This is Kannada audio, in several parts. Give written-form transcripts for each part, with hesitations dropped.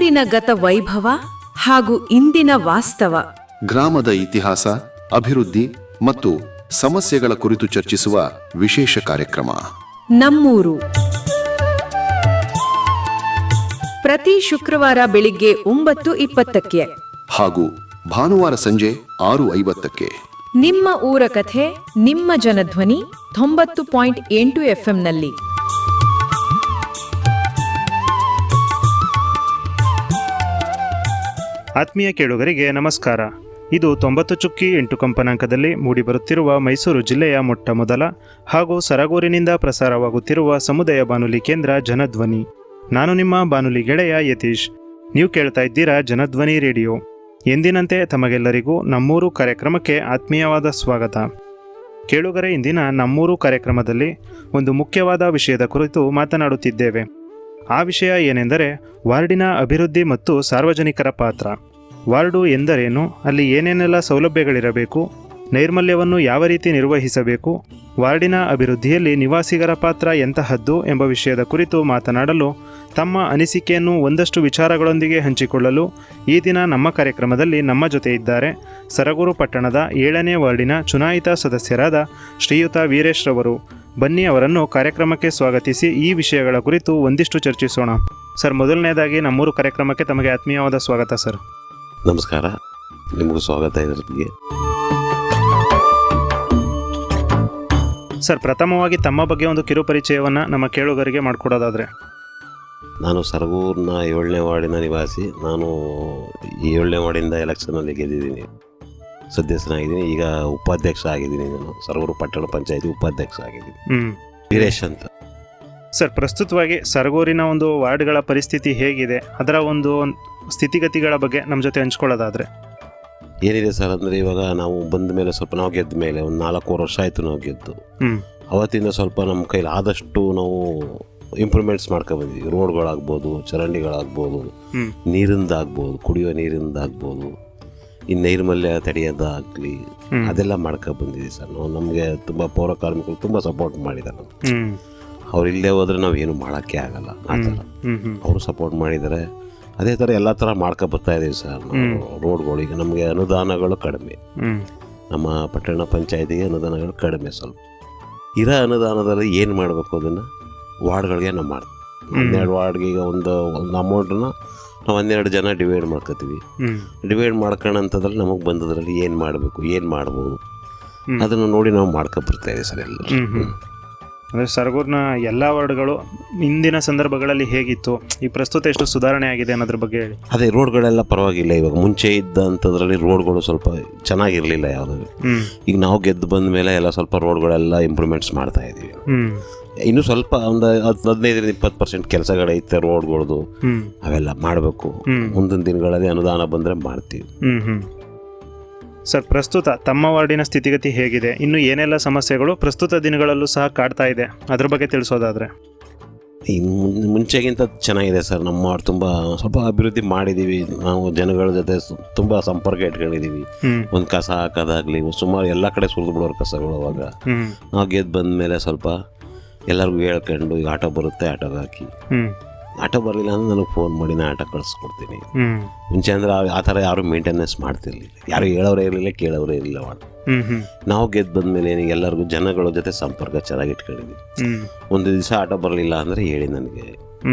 ಊರಿನ ಗತ ವೈಭವ ಹಾಗೂ ಇಂದಿನ ವಾಸ್ತವ, ಗ್ರಾಮದ ಇತಿಹಾಸ, ಅಭಿವೃದ್ಧಿ ಮತ್ತು ಸಮಸ್ಯೆಗಳ ಕುರಿತು ಚರ್ಚಿಸುವ ವಿಶೇಷ ಕಾರ್ಯಕ್ರಮ ನಮ್ಮೂರು. ಪ್ರತಿ ಶುಕ್ರವಾರ ಬೆಳಿಗ್ಗೆ 9:20 ಹಾಗೂ ಭಾನುವಾರ ಸಂಜೆ 6:50. ನಿಮ್ಮ ಊರ ಕಥೆ, ನಿಮ್ಮ ಜನಧ್ವನಿ 90.8 FM. ಆತ್ಮೀಯ ಕೇಳುಗರಿಗೆ ನಮಸ್ಕಾರ. ಇದು 90.8 ಕಂಪನಾಂಕದಲ್ಲಿ ಮೂಡಿಬರುತ್ತಿರುವ ಮೈಸೂರು ಜಿಲ್ಲೆಯ ಮೊಟ್ಟ ಮೊದಲ ಹಾಗೂ ಸರಗೂರಿನಿಂದ ಪ್ರಸಾರವಾಗುತ್ತಿರುವ ಸಮುದಾಯ ಬಾನುಲಿ ಕೇಂದ್ರ ಜನಧ್ವನಿ. ನಾನು ನಿಮ್ಮ ಬಾನುಲಿ ಗೆಳೆಯ ಯತೀಶ್. ನೀವು ಕೇಳ್ತಾ ಇದ್ದೀರಾ ಜನಧ್ವನಿ ರೇಡಿಯೋ. ಎಂದಿನಂತೆ ತಮಗೆಲ್ಲರಿಗೂ ನಮ್ಮೂರು ಕಾರ್ಯಕ್ರಮಕ್ಕೆ ಆತ್ಮೀಯವಾದ ಸ್ವಾಗತ. ಕೇಳುಗರೆ, ಇಂದಿನ ನಮ್ಮೂರು ಕಾರ್ಯಕ್ರಮದಲ್ಲಿ ಒಂದು ಮುಖ್ಯವಾದ ವಿಷಯದ ಕುರಿತು ಮಾತನಾಡುತ್ತಿದ್ದೇವೆ. ಆ ವಿಷಯ ಏನೆಂದರೆ ವಾರ್ಡಿನ ಅಭಿವೃದ್ಧಿ ಮತ್ತು ಸಾರ್ವಜನಿಕರ ಪಾತ್ರ. ವಾರ್ಡು ಎಂದರೇನು, ಅಲ್ಲಿ ಏನೇನೆಲ್ಲ ಸೌಲಭ್ಯಗಳಿರಬೇಕು, ನೈರ್ಮಲ್ಯವನ್ನು ಯಾವ ರೀತಿ ನಿರ್ವಹಿಸಬೇಕು, ವಾರ್ಡಿನ ಅಭಿವೃದ್ಧಿಯಲ್ಲಿ ನಿವಾಸಿಗರ ಪಾತ್ರ ಎಂತಹದ್ದು ಎಂಬ ವಿಷಯದ ಕುರಿತು ಮಾತನಾಡಲು, ತಮ್ಮ ಅನಿಸಿಕೆಯನ್ನು ಒಂದಷ್ಟು ವಿಚಾರಗಳೊಂದಿಗೆ ಹಂಚಿಕೊಳ್ಳಲು ಈ ದಿನ ನಮ್ಮ ಕಾರ್ಯಕ್ರಮದಲ್ಲಿ ನಮ್ಮ ಜೊತೆ ಇದ್ದಾರೆ ಸರಗೂರು ಪಟ್ಟಣದ 7ನೇ ವಾರ್ಡಿನ ಚುನಾಯಿತ ಸದಸ್ಯರಾದ ಶ್ರೀಯುತ ವೀರೇಶ್ ರವರು. ಬನ್ನಿ, ಅವರನ್ನು ಕಾರ್ಯಕ್ರಮಕ್ಕೆ ಸ್ವಾಗತಿಸಿ ಈ ವಿಷಯಗಳ ಕುರಿತು ಒಂದಿಷ್ಟು ಚರ್ಚಿಸೋಣ. ಸರ್, ಮೊದಲನೇದಾಗಿ ನಮ್ಮೂರು ಕಾರ್ಯಕ್ರಮಕ್ಕೆ ತಮಗೆ ಆತ್ಮೀಯವಾದ ಸ್ವಾಗತ ಸರ್. ನಮಸ್ಕಾರ, ನಿಮಗೂ ಸ್ವಾಗತ. ಇದರಿಗೆ ಸರ್, ಪ್ರಥಮವಾಗಿ ತಮ್ಮ ಬಗ್ಗೆ ಒಂದು ಕಿರು ಪರಿಚಯವನ್ನು ನಮ್ಮ ಕೇಳುಗರಿಗೆ ಮಾಡಿಕೊಡೋದಾದರೆ. ನಾನು ಸರಗೂರಿನ 7ನೇ ವಾರ್ಡಿನ ನಿವಾಸಿ. ನಾನು ಈ 7ನೇ ವಾರ್ಡಿಂದ ಎಲೆಕ್ಷನಲ್ಲಿ ಗೆದ್ದಿದ್ದೀನಿ, ಸದಸ್ಯನಾಗಿದ್ದೀನಿ. ಈಗ ಉಪಾಧ್ಯಕ್ಷ ಆಗಿದ್ದೀನಿ. ನಾನು ಸರಗೂರು ಪಟ್ಟಣ ಪಂಚಾಯತಿ ಉಪಾಧ್ಯಕ್ಷ ಆಗಿದ್ದೀನಿ. ವೀರೇಶ್ ಅಂತ. ಸರ್, ಪ್ರಸ್ತುತವಾಗಿ ಸರಗೂರಿನ ಒಂದು ವಾರ್ಡ್ಗಳ ಪರಿಸ್ಥಿತಿ ಹೇಗಿದೆ, ಅದರ ಒಂದು ಸ್ಥಿತಿಗತಿಗಳ ಬಗ್ಗೆ ನಮ್ಮ ಜೊತೆ ಹಂಚ್ಕೊಳ್ಳೋದಾದರೆ. ಏನಿದೆ ಸರ್ ಅಂದರೆ, ಇವಾಗ ನಾವು ಬಂದ ಮೇಲೆ ಸ್ವಲ್ಪ ನಾವು ಗೆದ್ದ ಮೇಲೆ ಒಂದು 4 ವರ್ಷ ಆಯಿತು ನಾವು ಗೆದ್ದು. ಅವತ್ತಿಂದ ಸ್ವಲ್ಪ ನಮ್ಮ ಕೈಲಿ ಆದಷ್ಟು ನಾವು ಇಂಪ್ರೂವ್ಮೆಂಟ್ಸ್ ಮಾಡ್ಕೊಬಂದಿದ್ವಿ. ರೋಡ್ಗಳಾಗ್ಬೋದು, ಚರಂಡಿಗಳಾಗ್ಬೋದು, ನೀರಿಂದಾಗ್ಬೋದು, ಕುಡಿಯೋ ನೀರಿಂದಾಗ್ಬೋದು, ಈ ನೈರ್ಮಲ್ಯ ತಡೆಯೋದಾಗಲಿ, ಅದೆಲ್ಲ ಮಾಡ್ಕೊಬಂದಿದ್ದೀವಿ ಸರ್ ನಾವು. ನಮಗೆ ತುಂಬ ಪೌರ ಕಾರ್ಮಿಕರು ತುಂಬ ಸಪೋರ್ಟ್ ಮಾಡಿದ್ದಾರೆ. ಅವ್ರು ಇಲ್ಲದೆ ಹೋದರೆ ನಾವು ಏನು ಮಾಡೋಕ್ಕೆ ಆಗಲ್ಲ. ಆ ಥರ ಅವರು ಸಪೋರ್ಟ್ ಮಾಡಿದ್ದಾರೆ. ಅದೇ ಥರ ಎಲ್ಲ ಥರ ಮಾಡ್ಕೊಬರ್ತಾ ಇದ್ದೀವಿ ಸರ್ ನಾವು. ರೋಡ್ಗಳಿಗೆ ನಮಗೆ ಅನುದಾನಗಳು ಕಡಿಮೆ, ನಮ್ಮ ಪಟ್ಟಣ ಪಂಚಾಯತಿಗೆ ಅನುದಾನಗಳು ಕಡಿಮೆ. ಸ್ವಲ್ಪ ಇರೋ ಅನುದಾನದಲ್ಲಿ ಏನು ಮಾಡಬೇಕು ಅದನ್ನು ವಾರ್ಡ್ಗಳಿಗೆ ನಾವು ಮಾಡ್ತೀವಿ. 12 ವಾರ್ಡ್ಗೆ ಈಗ ಒಂದು ಅಮೌಂಟನ್ನು ನಾವು 12 ಜನ ಡಿವೈಡ್ ಮಾಡ್ಕೋತೀವಿ. ಡಿವೈಡ್ ಮಾಡ್ಕೊಳ್ಳೋಂಥದ್ರಲ್ಲಿ ನಮಗೆ ಬಂದದ್ರಲ್ಲಿ ಏನು ಮಾಡಬೇಕು, ಏನು ಮಾಡ್ಬೋದು ಅದನ್ನು ನೋಡಿ ನಾವು ಮಾಡ್ಕೊಬರ್ತಾಯಿದ್ದೀವಿ ಸರ್ ಎಲ್ಲ. ಅಂದರೆ ಸರಗೂರಿನ ಎಲ್ಲ ವಾರ್ಡ್ಗಳು ಇಂದಿನ ಸಂದರ್ಭಗಳಲ್ಲಿ ಹೇಗಿತ್ತು, ಈ ಪ್ರಸ್ತುತ ಎಷ್ಟು ಸುಧಾರಣೆ ಆಗಿದೆ ಅನ್ನೋದ್ರ ಬಗ್ಗೆ ಹೇಳಿ. ಅದೇ ರೋಡ್ಗಳೆಲ್ಲ ಪರವಾಗಿಲ್ಲ. ಇವಾಗ ಮುಂಚೆ ಇದ್ದಂಥದ್ರಲ್ಲಿ ರೋಡ್ಗಳು ಸ್ವಲ್ಪ ಚೆನ್ನಾಗಿರಲಿಲ್ಲ ಯಾವುದೂ. ಈಗ ನಾವು ಗೆದ್ದು ಬಂದ ಮೇಲೆ ಎಲ್ಲ ಸ್ವಲ್ಪ ರೋಡ್ಗಳೆಲ್ಲ ಇಂಪ್ರೂವ್ಮೆಂಟ್ಸ್ ಮಾಡ್ತಾ ಇದ್ದೀವಿ. ಇನ್ನೂ ಸ್ವಲ್ಪ ಒಂದು 15-20% ಕೆಲಸಗಳೈತೆ ರೋಡ್ಗಳದು, ಅವೆಲ್ಲ ಮಾಡಬೇಕು. ಮುಂದಿನ ದಿನಗಳಲ್ಲಿ ಅನುದಾನ ಬಂದರೆ ಮಾಡ್ತೀವಿ. ಸರ್, ಪ್ರಸ್ತುತ ತಮ್ಮ ವಾರ್ಡಿನ ಸ್ಥಿತಿಗತಿ ಹೇಗಿದೆ, ಇನ್ನು ಏನೆಲ್ಲ ಸಮಸ್ಯೆಗಳು ಪ್ರಸ್ತುತ ದಿನಗಳಲ್ಲೂ ಸಹ ಕಾಡ್ತಾ ಇದೆ, ಅದ್ರ ಬಗ್ಗೆ ತಿಳಿಸೋದಾದರೆ. ಇನ್ನು ಮುಂಚೆಗಿಂತ ಚೆನ್ನಾಗಿದೆ ಸರ್. ನಮ್ಮ ವಾರ್ಡ್ ತುಂಬ ಸ್ವಲ್ಪ ಅಭಿವೃದ್ಧಿ ಮಾಡಿದ್ದೀವಿ. ನಾವು ಜನಗಳ ಜೊತೆ ತುಂಬ ಸಂಪರ್ಕ ಇಟ್ಕೊಂಡಿದ್ದೀವಿ. ಒಂದು ಕಸ ಹಾಕೋದಾಗಲಿ, ಸುಮಾರು ಎಲ್ಲ ಕಡೆ ಸುರಿದು ಬಿಡೋರು ಕಸಗಳು. ಅವಾಗ ನಾವು ಗೆದ್ದು ಬಂದ ಮೇಲೆ ಸ್ವಲ್ಪ ಎಲ್ಲರಿಗೂ ಹೇಳ್ಕೊಂಡು, ಈಗ ಆಟೋ ಬರುತ್ತೆ ಆಟೋಗೆ ಹಾಕಿ, ಆಟೋ ಬರಲಿಲ್ಲ ಅಂದರೆ ನನಗೆ ಫೋನ್ ಮಾಡಿ ನಾನು ಆಟೋ ಕಳಿಸ್ಕೊಡ್ತೀನಿ. ಮುಂಚೆ ಅಂದರೆ ಆ ಥರ ಯಾರು ಮೇಂಟೆನೆನ್ಸ್ ಮಾಡ್ತಿರ್ಲಿಲ್ಲ, ಯಾರು ಹೇಳೋರೇ ಇರಲಿಲ್ಲ, ಕೇಳೋರೇ ಇರಲಿಲ್ಲ. ನಾವು ಗೆದ್ದು ಬಂದಮೇಲೆ ಏನಿಗೆ ಎಲ್ಲರಿಗೂ ಜನಗಳ ಜೊತೆ ಸಂಪರ್ಕ ಚೆನ್ನಾಗಿ ಇಟ್ಕೊಂಡಿದ್ವಿ. ಒಂದು ದಿವಸ ಆಟೋ ಬರಲಿಲ್ಲ ಅಂದರೆ ಹೇಳಿ ನನಗೆ.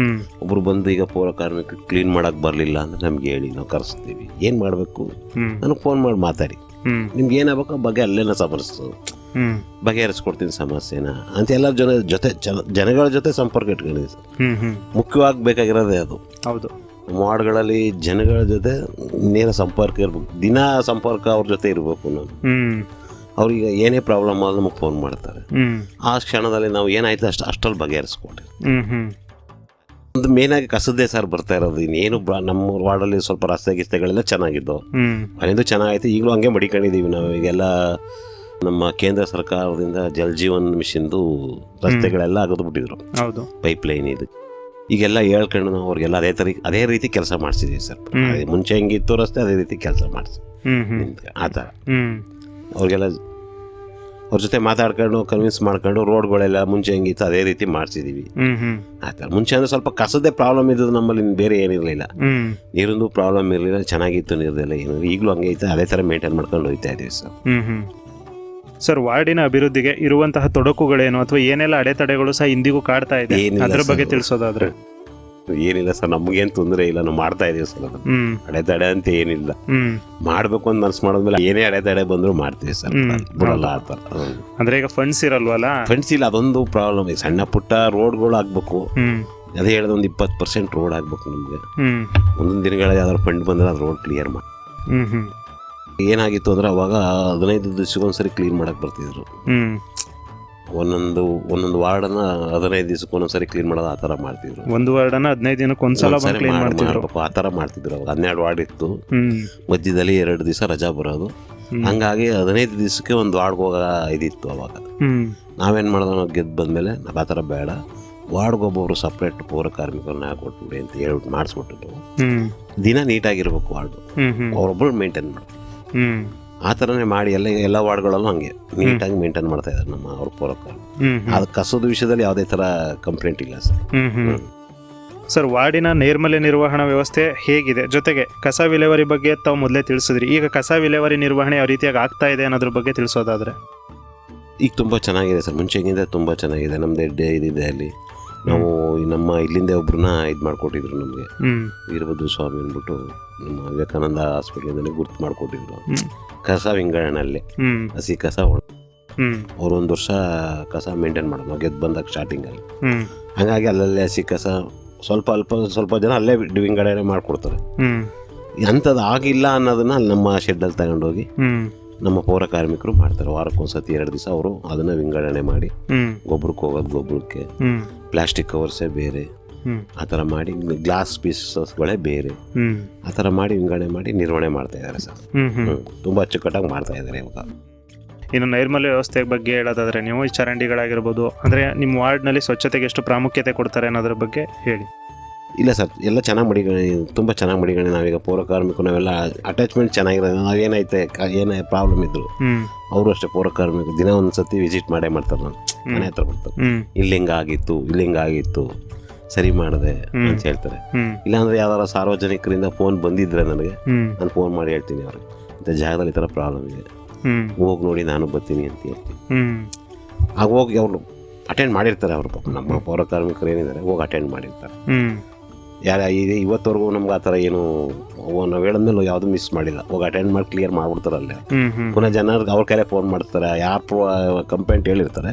ಒಬ್ರು ಬಂದು ಈಗ ಪೌರ ಕಾರ್ಮಿಕರು ಕ್ಲೀನ್ ಮಾಡೋಕ್ಕೆ ಬರಲಿಲ್ಲ ಅಂದರೆ ನಮ್ಗೆ ಹೇಳಿ, ನಾವು ಕರೆಸ್ತೀವಿ. ಏನು ಮಾಡಬೇಕು ನನಗೆ ಫೋನ್ ಮಾಡಿ ಮಾತಾಡಿ, ನಿಮ್ಗೆ ಏನಾಗಬೇಕು ಬಗ್ಗೆ ಅಲ್ಲೇನ ಸಮಸ್ಯೆ ಬಗೆಹರಿಸ್ಕೊಡ್ತೀನಿ ಸಮಸ್ಯೆನ ಅಂತ ಎಲ್ಲ ಜನಗಳ ಜೊತೆ ಸಂಪರ್ಕ ಇಟ್ಕೊಂಡಿದ್ದೀವಿ ಸರ್. ಮುಖ್ಯವಾಗಿ ಬೇಕಾಗಿರೋದೇ ಅದು. ಹೌದು, ವಾರ್ಡ್ಗಳಲ್ಲಿ ಜನಗಳ ಜೊತೆ ನೇರ ಸಂಪರ್ಕ ಇರ್ಬೇಕು, ದಿನ ಸಂಪರ್ಕ ಅವ್ರ ಜೊತೆ ಇರಬೇಕು. ನಾನು ಅವ್ರಿಗೆ ಏನೇ ಪ್ರಾಬ್ಲಮ್ ಆದ್ರೆ ನಮಗೆ ಫೋನ್ ಮಾಡ್ತಾರೆ. ಆ ಕ್ಷಣದಲ್ಲಿ ನಾವು ಏನಾಯ್ತು ಅಷ್ಟರಲ್ಲಿ ಬಗೆಹರಿಸ್ಕೊಟ್ರಿ. ಒಂದು ಮೇನಾಗಿ ಕಸದ್ದೇ ಸರ್ ಬರ್ತಾ ಇರೋದು. ಇನ್ನೇನು ನಮ್ಮ ವಾರ್ಡಲ್ಲಿ ಸ್ವಲ್ಪ ರಸ್ತೆ ಗಿಸ್ತೆಗಳೆಲ್ಲ ಚೆನ್ನಾಗಿದ್ದವು, ಅಲ್ಲಿಂದ ಚೆನ್ನಾಗೈತೆ. ಈಗಲೂ ಹಂಗೆ ಮಡಿಕೊಂಡಿದ್ದೀವಿ ನಾವು. ಈಗೆಲ್ಲ ನಮ್ಮ ಕೇಂದ್ರ ಸರ್ಕಾರದಿಂದ ಜಲ್ ಜೀವನ್ ಮಿಷನ್ದು ರಸ್ತೆಗಳೆಲ್ಲ ಅಗದ್ಬಿಟ್ಟಿದ್ರು, ಪೈಪ್ಲೈನ್ ಇದು. ಈಗೆಲ್ಲ ಹೇಳ್ಕೊಂಡು ನಾವು ಅವ್ರಿಗೆಲ್ಲ ಅದೇ ರೀತಿ ಕೆಲಸ ಮಾಡಿಸಿದ್ದೀವಿ ಸರ್. ಮುಂಚೆ ಹೆಂಗಿತ್ತು ರಸ್ತೆ, ಅದೇ ರೀತಿ ಕೆಲಸ ಮಾಡಿಸಿ ಆ ಥರ ಅವ್ರಿಗೆಲ್ಲ ಅವ್ರ ಜೊತೆ ಮಾತಾಡ್ಕೊಂಡು ಕನ್ವಿನ್ಸ್ ಮಾಡ್ಕೊಂಡು ರೋಡ್ಗಳೆಲ್ಲ ಮುಂಚೆ ಹೆಂಗಿತ್ತು ಅದೇ ರೀತಿ ಮಾಡಿಸಿದ್ದೀವಿ. ಆ ಥರ ಮುಂಚೆ ಅಂದರೆ ಸ್ವಲ್ಪ ಕಸದೇ ಪ್ರಾಬ್ಲಮ್ ಇದ್ದದ್ದು ನಮ್ಮಲ್ಲಿ, ಬೇರೆ ಏನಿರಲಿಲ್ಲ. ನೀರಿಂದು ಪ್ರಾಬ್ಲಮ್ ಇರಲಿಲ್ಲ, ಚೆನ್ನಾಗಿತ್ತು ನೀರ್ದೆಲ್ಲ. ಏನು ಈಗಲೂ ಹಂಗೆ ಇತ್ತು, ಅದೇ ಥರ ಮೇಂಟೈನ್ ಮಾಡ್ಕೊಂಡು ಹೋಗ್ತಾ ಇದ್ದೀವಿ ಸರ್. ಸರ್, ವಾರ್ಡಿನ ಅಭಿವೃದ್ಧಿಗೆ ಇರುವಂತಹ ತೊಡಕುಗಳೇನು ಅಥವಾ ಏನೆಲ್ಲ ಅಡೆತಡೆಗಳು ಸಹ ಇಂದಿಗೂ ಕಾಡ್ತಾ ಇದೆ, ಅದ್ರ ಬಗ್ಗೆ ತಿಳಿಸೋದಾದ್ರೆ? ಏನಿಲ್ಲ ಸರ್, ನಮಗೇನು ತೊಂದರೆ ಇಲ್ಲ, ನಾವು ಮಾಡ್ತಾ ಇದೀವಿ ಸರ್. ಅದು ಅಡೆತಡೆ ಅಂತ ಏನಿಲ್ಲ, ಮಾಡ್ಬೇಕು ಅಂತ ಮನಸ್ಸು ಮಾಡಿದ್ಮೇಲೆ ಏನೇ ಅಡೆತಡೆ ಬಂದ್ರು ಮಾಡ್ತೀವಿ ಸರ್, ಬಿಡಲ್ಲ ಆ ಥರ. ಅಂದ್ರೆ ಈಗ ಫಂಡ್ಸ್ ಇರಲ್ವಲ್ಲ? ಫಂಡ್ಸ್ ಇಲ್ಲ, ಅದೊಂದು ಪ್ರಾಬ್ಲಮ್. ಈಗ ಸಣ್ಣ ಪುಟ್ಟ ರೋಡ್ಗಳು ಆಗ್ಬೇಕು, ಅದೇ ಹೇಳಿದ ಒಂದು 20% ರೋಡ್ ಆಗ್ಬೇಕು ನಮಗೆ. ಒಂದೊಂದು ದಿನಗಳ ಯಾವ್ದಾದ್ರು ಫಂಡ್ ಬಂದ್ರೆ ಅದು ರೋಡ್ ಕ್ಲಿಯರ್ ಮಾಡಿ. ಏನಾಗಿತ್ತು ಅಂದ್ರೆ ಅವಾಗ 15 ದಿವಸಕ್ಕೊಂದ್ಸರಿ ಕ್ಲೀನ್ ಮಾಡಕ್ ಬರ್ತಿದ್ರು. ಒಂದೊಂದು ವಾರ್ಡನ್ನ 15 ದಿವಸಕ್ಕೊಂದ್ಸರಿ ಕ್ಲೀನ್ ಮಾಡೋದು ಆ ಥರ ಮಾಡ್ತಿದ್ರು. ಒಂದು ವಾರ್ಡನ್ನ 15 ದಿನಕ್ಕೆ ಒಂದ್ಸಲ ಆ ಥರ ಮಾಡ್ತಿದ್ರು. ಅವಾಗ 12 ವಾರ್ಡ್ ಇತ್ತು, ಮಧ್ಯದಲ್ಲಿ 2 ದಿವಸ ರಜಾ ಬರೋದು. ಹಂಗಾಗಿ 15 ದಿವಸಕ್ಕೆ ಒಂದು ವಾರ್ಡ್ಗೆ ಹೋಗೋ ಇದಿತ್ತು ಅವಾಗ. ನಾವೇನು ಮಾಡೋದು, ನಾವು ಗೆದ್ದು ಬಂದಮೇಲೆ ಆ ಥರ ಬೇಡ, ವಾರ್ಡ್ಗೊಬ್ಬೊಬ್ರು ಸಪ್ರೇಟ್ ಪೌರ ಕಾರ್ಮಿಕರನ್ನ ಹಾಕೊಟ್ಬಿಡಿ ಅಂತ ಹೇಳ್ಬಿಟ್ಟು ಮಾಡಿಸ್ಬಿಟ್ಟು ದಿನ ನೀಟಾಗಿರ್ಬೇಕು ವಾರ್ಡು, ಅವರೊಬ್ಬರು ಮೇಂಟೈನ್ ಮಾಡ್ತಾರೆ. ಆ ಥರನೇ ಮಾಡಿ ಎಲ್ಲ ವಾರ್ಡ್ಗಳಲ್ಲೂ ಹಂಗೆ ನೀಟಾಗಿ ಮೇಂಟೈನ್ ಮಾಡ್ತಾ ಇದ್ದಾರೆ ನಮ್ಮ ಅವ್ರ ಪೌರ ಕಾರ್ಮಿಕರು. ಅದು ಕಸದ ವಿಷಯದಲ್ಲಿ ಯಾವುದೇ ಥರ ಕಂಪ್ಲೇಂಟ್ ಇಲ್ಲ ಸರ್. ಸರ್, ವಾರ್ಡಿನ ನೈರ್ಮಲ್ಯ ನಿರ್ವಹಣಾ ವ್ಯವಸ್ಥೆ ಹೇಗಿದೆ? ಜೊತೆಗೆ ಕಸ ವಿಲೇವಾರಿ ಬಗ್ಗೆ ತಾವು ಮೊದಲೇ ತಿಳಿಸಿದ್ರಿ, ಈಗ ಕಸ ವಿಲೇವಾರಿ ನಿರ್ವಹಣೆ ಯಾವ ರೀತಿಯಾಗಿ ಆಗ್ತಾ ಇದೆ ಅನ್ನೋದ್ರ ಬಗ್ಗೆ ತಿಳಿಸೋದಾದ್ರೆ? ಈಗ ತುಂಬ ಚೆನ್ನಾಗಿದೆ ಸರ್, ಮುಂಚೆಗಿಂತ ತುಂಬ ಚೆನ್ನಾಗಿದೆ. ನಮ್ಮದು ಇದಿದೆ ಅಲ್ಲಿ. ನಾವು ನಮ್ಮ ಇಲ್ಲಿಂದ ಒಬ್ರನ್ನ ಇದು ಮಾಡಿಕೊಟ್ಟಿದ್ರು ನಮಗೆ, ವೀರಭದ್ರ ಸ್ವಾಮಿ ಅಂದ್ಬಿಟ್ಟು ನಮ್ಮ ವಿವೇಕಾನಂದ ಹಾಸ್ಪಿಟ್ಲಿಂದಲೇ ಗುರ್ತು ಮಾಡಿಕೊಟ್ಟಿದ್ರು. ಕಸ ವಿಂಗಡಣೆಯಲ್ಲಿ ಹಸಿ ಕಸ ಅವ್ರು 1 ವರ್ಷ ಕಸ ಮೇಂಟೈನ್ ಮಾಡೋದು ನಾವು ಗೆದ್ದು ಬಂದಾಗ ಸ್ಟಾರ್ಟಿಂಗಲ್ಲಿ. ಹಾಗಾಗಿ ಅಲ್ಲಲ್ಲೇ ಹಸಿ ಕಸ ಸ್ವಲ್ಪ ಜನ ಅಲ್ಲೇ ವಿಂಗಡಣೆ ಮಾಡಿಕೊಡ್ತಾರೆ. ಅಂಥದ್ದು ಆಗಿಲ್ಲ ಅನ್ನೋದನ್ನ ಅಲ್ಲಿ ನಮ್ಮ ಶೆಡ್ಡಲ್ಲಿ ತಗೊಂಡೋಗಿ ನಮ್ಮ ಪೌರ ಕಾರ್ಮಿಕರು ಮಾಡ್ತಾರೆ. ವಾರಕ್ಕೊಂದ್ಸತಿ 2 ದಿವಸ ಅವರು ಅದನ್ನ ವಿಂಗಡಣೆ ಮಾಡಿ, ಗೊಬ್ಬರಕ್ಕೆ ಹೋಗೋದು ಗೊಬ್ಬರಕ್ಕೆ, ಪ್ಲಾಸ್ಟಿಕ್ ಕವರ್ಸೇ ಬೇರೆ, ಆ ಥರ ಮಾಡಿ ಗ್ಲಾಸ್ ಪೀಸಸ್ಗಳೇ ಬೇರೆ, ಆ ಥರ ಮಾಡಿ ವಿಂಗಡಣೆ ಮಾಡಿ ನಿರ್ವಹಣೆ ಮಾಡ್ತಾ ಇದ್ದಾರೆ ಸರ್. ತುಂಬ ಅಚ್ಚುಕಟ್ಟಾಗಿ ಮಾಡ್ತಾ ಇದ್ದಾರೆ ಇವಾಗ. ಇನ್ನು ನೈರ್ಮಲ್ಯ ವ್ಯವಸ್ಥೆ ಬಗ್ಗೆ ಹೇಳೋದಾದ್ರೆ, ನೀವು ಈ ಚರಂಡಿಗಳಾಗಿರ್ಬೋದು, ಅಂದರೆ ನಿಮ್ಮ ವಾರ್ಡ್ನಲ್ಲಿ ಸ್ವಚ್ಛತೆಗೆ ಎಷ್ಟು ಪ್ರಾಮುಖ್ಯತೆ ಕೊಡ್ತಾರೆ ಅನ್ನೋದ್ರ ಬಗ್ಗೆ ಹೇಳಿ. ಇಲ್ಲ ಸರ್, ಎಲ್ಲ ಚೆನ್ನಾಗಿ ಮಡಿಗಣೆ, ತುಂಬ ಚೆನ್ನಾಗಿ ಮಡಿಗಣೆ. ನಾವೀಗ ಪೌರ ಕಾರ್ಮಿಕರು ನಾವೆಲ್ಲ ಅಟ್ಯಾಚ್ಮೆಂಟ್ ಚೆನ್ನಾಗಿರೋದು. ನಾವೇನೈತೆ ಏನೇ ಪ್ರಾಬ್ಲಮ್ ಇದ್ರು ಅವರು ಅಷ್ಟೇ ಪೌರ ಕಾರ್ಮಿಕರು ದಿನ ಒಂದ್ಸತಿ ವಿಸಿಟ್ ಮಾಡೇ ಮಾಡ್ತಾರೆ. ನಾನು ಮನೆ ಹತ್ರ ಬರ್ತಾರೆ, ಇಲ್ಲಿ ಹಿಂಗಾಗಿತ್ತು ಸರಿ ಮಾಡಿದೆ ಅಂತ ಹೇಳ್ತಾರೆ. ಇಲ್ಲಾಂದ್ರೆ ಯಾವ್ದಾರ ಸಾರ್ವಜನಿಕರಿಂದ ಫೋನ್ ಬಂದಿದ್ರೆ ನನಗೆ, ನಾನು ಫೋನ್ ಮಾಡಿ ಹೇಳ್ತೀನಿ ಅವ್ರಿಗೆ, ಇಂಥ ಜಾಗದಲ್ಲಿ ಈ ಥರ ಪ್ರಾಬ್ಲಮ್ ಇದೆ, ಹೋಗಿ ನೋಡಿ ನಾನು ಬರ್ತೀನಿ ಅಂತ ಹೇಳ್ತೀನಿ. ಆಗ ಹೋಗಿ ಅವರು ಅಟೆಂಡ್ ಮಾಡಿರ್ತಾರೆ. ಅವರು ಪಾಪ ನಮ್ಮ ಪೌರ ಕಾರ್ಮಿಕರು ಏನಿದ್ದಾರೆ ಹೋಗಿ ಅಟೆಂಡ್ ಮಾಡಿರ್ತಾರೆ. ಇವತ್ತವರೆಗೂ ನಮ್ಗೆ ಆ ಥರ ಏನು ನಾವು ಹೇಳಿದ್ಮೇಲೆ ಯಾವುದು ಮಿಸ್ ಮಾಡಿಲ್ಲ. ಹೋಗಿ ಅಟೆಂಡ್ ಮಾಡಿ ಕ್ಲಿಯರ್ ಮಾಡ್ಬಿಡ್ತಾರಲ್ಲೇ. ಪುನಃ ಜನರಿಗೆ ಅವ್ರ ಕೈಲೇ ಫೋನ್ ಮಾಡ್ತಾರೆ, ಯಾರು ಕಂಪ್ಲೇಂಟ್ ಹೇಳಿರ್ತಾರೆ